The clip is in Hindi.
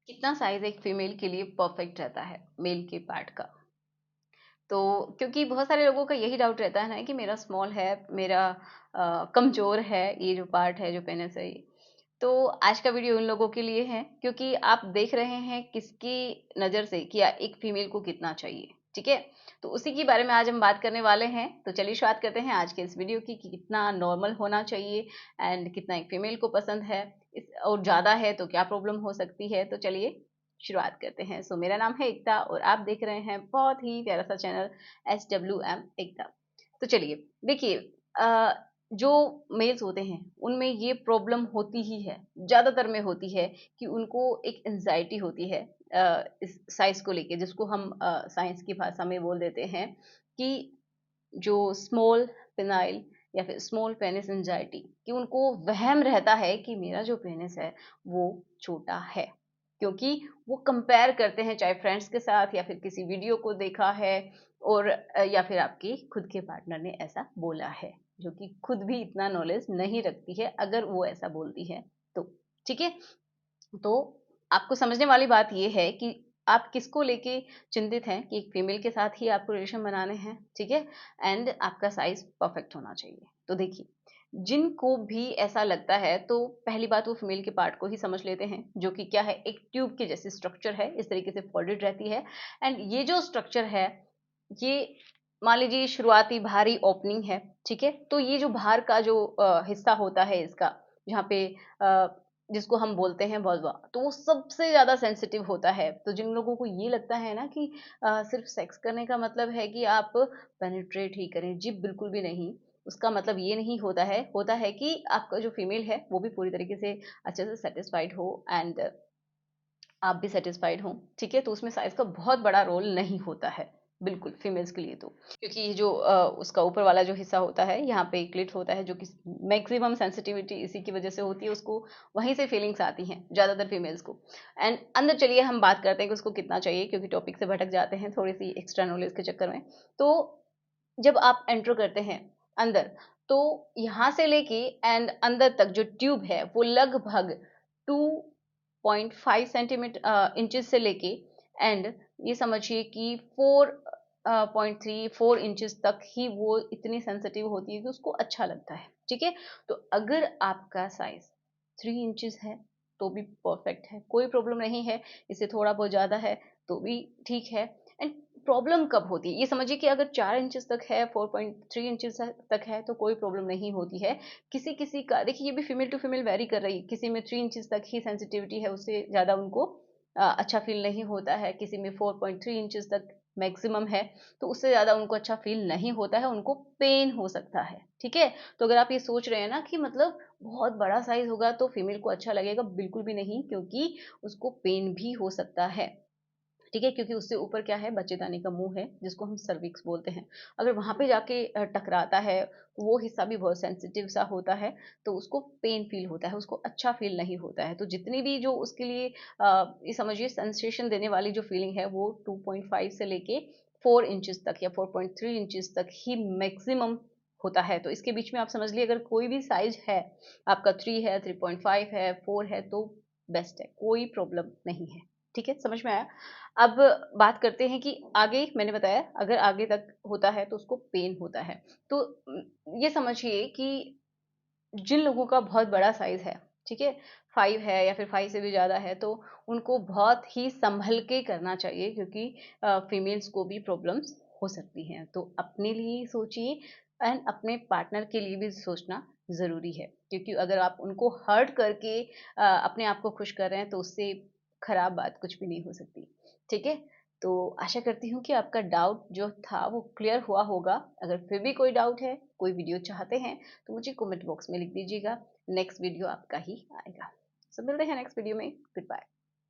कितना साइज एक फीमेल के लिए परफेक्ट रहता है मेल के पार्ट का? तो क्योंकि बहुत सारे लोगों का यही डाउट रहता है ना कि मेरा स्मॉल है, मेरा कमजोर है, ये जो पार्ट है जो पेनिस है ये। तो आज का वीडियो उन लोगों के लिए है, क्योंकि आप देख रहे हैं किसकी नज़र से कि एक फीमेल को कितना चाहिए। ठीक है, तो उसी के बारे में आज हम बात करने वाले हैं। तो चलिए शुरुआत करते हैं आज के इस वीडियो की कि कितना नॉर्मल होना चाहिए एंड कितना एक फीमेल को पसंद है, इस और ज़्यादा है तो क्या प्रॉब्लम हो सकती है। तो चलिए शुरुआत करते हैं। सो मेरा नाम है एकता और आप देख रहे हैं बहुत ही प्यारा सा चैनल SWM एकता। तो चलिए देखिए, जो मेल्स होते हैं उनमें ये प्रॉब्लम होती ही है, ज़्यादातर में होती है कि उनको एक एंजाइटी होती है इस साइज को लेके, जिसको हम साइंस की भाषा में बोल देते हैं कि जो स्मॉल पेनाइल या फिर स्मॉल पेनिस एंजाइटी, कि उनको वहम रहता है कि मेरा जो पेनिस है वो छोटा है, क्योंकि वो कंपेयर करते हैं चाहे फ्रेंड्स के साथ या फिर किसी वीडियो को देखा है, और या फिर आपकी खुद के पार्टनर ने ऐसा बोला है, जो कि खुद भी इतना नॉलेज नहीं रखती है अगर वो ऐसा बोलती है तो। ठीक है, तो आपको समझने वाली बात ये है कि आप किसको लेके चिंतित हैं कि एक फीमेल के साथ ही आपको रिलेशन बनाने हैं। ठीक है, एंड आपका साइज परफेक्ट होना चाहिए। तो देखिए, जिनको भी ऐसा लगता है तो पहली बात वो फीमेल के पार्ट को ही समझ लेते हैं, जो कि क्या है, एक ट्यूब के जैसी स्ट्रक्चर है, इस तरीके से फोल्डेड रहती है। एंड ये जो स्ट्रक्चर है, ये मान लीजिए शुरुआती भारी ओपनिंग है। ठीक है, तो ये जो बाहर का जो हिस्सा होता है इसका, जहाँ पे जिसको हम बोलते हैं वल्वा, तो वो सबसे ज़्यादा सेंसिटिव होता है। तो जिन लोगों को ये लगता है ना कि सिर्फ सेक्स करने का मतलब है कि आप पेनिट्रेट ही करें, जी बिल्कुल भी नहीं। उसका मतलब ये नहीं होता है कि आपका जो फीमेल है वो भी पूरी तरीके से अच्छे से सेटिस्फाइड हो एंड आप भी सेटिस्फाइड हो। ठीक है, तो उसमें साइज का बहुत बड़ा रोल नहीं होता है बिल्कुल फीमेल्स के लिए। तो क्योंकि ये जो उसका ऊपर वाला जो हिस्सा होता है, यहाँ पे क्लिट होता है, जो कि मैक्सिमम सेंसिटिविटी इसी की वजह से होती है, उसको वहीं से फीलिंग्स आती हैं ज़्यादातर फीमेल्स को। एंड अंदर चलिए हम बात करते हैं कि उसको कितना चाहिए, क्योंकि टॉपिक से भटक जाते हैं थोड़ी सी एक्स्ट्रा नॉलेज के चक्कर में। तो जब आप एंटर करते हैं अंदर, तो यहाँ से लेके एंड अंदर तक जो ट्यूब है वो लगभग 2.5 सेंटीमीटर इंचेस से लेके एंड ये समझिए कि 4.3-4 इंचेस तक ही वो इतनी सेंसिटिव होती है कि उसको अच्छा लगता है। ठीक है, तो अगर आपका साइज 3 इंचेस है तो भी परफेक्ट है, कोई प्रॉब्लम नहीं है। इससे थोड़ा बहुत ज़्यादा है तो भी ठीक है। एंड प्रॉब्लम कब होती है, ये समझिए कि अगर 4 इंचेस तक है, 4.3 इंचेस तक है तो कोई प्रॉब्लम नहीं होती है। किसी किसी का देखिए, ये भी फीमेल टू फीमेल वेरी कर रही है, किसी में 3 इंचेस तक ही सेंसिटिविटी है, उससे ज़्यादा उनको अच्छा फील नहीं होता है। किसी में 4.3 इंचेस तक मैक्सिमम है, तो उससे ज़्यादा उनको अच्छा फील नहीं होता है, उनको पेन हो सकता है। ठीक है, तो अगर आप ये सोच रहे हैं ना कि मतलब बहुत बड़ा साइज होगा तो फीमेल को अच्छा लगेगा, बिल्कुल भी नहीं, क्योंकि उसको पेन भी हो सकता है। ठीक है, क्योंकि उससे ऊपर क्या है, बच्चेदानी का मुंह है, जिसको हम सर्विक्स बोलते हैं। अगर वहां पे जाके टकराता है तो वो हिस्सा भी बहुत सेंसिटिव सा होता है, तो उसको पेन फील होता है, उसको अच्छा फील नहीं होता है। तो जितनी भी जो उसके लिए ये समझिए सेंसेशन देने वाली जो फीलिंग है, वो 2.5 से लेके 4 इंचेस तक या 4.3 इंचेस तक ही मैक्सिमम होता है। तो इसके बीच में आप समझ लिए, अगर कोई भी साइज है, आपका 3 है, 3.5 है, 4 है, तो बेस्ट है, कोई प्रॉब्लम नहीं है। ठीक है, समझ में आया। अब बात करते हैं कि आगे मैंने बताया अगर आगे तक होता है तो उसको पेन होता है। तो ये समझिए कि जिन लोगों का बहुत बड़ा साइज है, ठीक है, 5 है या फिर 5 से भी ज़्यादा है, तो उनको बहुत ही संभल के करना चाहिए, क्योंकि फीमेल्स को भी प्रॉब्लम्स हो सकती हैं। तो अपने लिए सोचिए एंड अपने पार्टनर के लिए भी सोचना ज़रूरी है, क्योंकि अगर आप उनको हर्ट करके अपने आप को खुश कर रहे हैं तो उससे खराब बात कुछ भी नहीं हो सकती। ठीक है, तो आशा करती हूँ कि आपका डाउट जो था वो क्लियर हुआ होगा। अगर फिर भी कोई डाउट है, कोई वीडियो चाहते हैं, तो मुझे कमेंट बॉक्स में लिख दीजिएगा, नेक्स्ट वीडियो आपका ही आएगा। सो मिलते हैं नेक्स्ट वीडियो में। Good bye.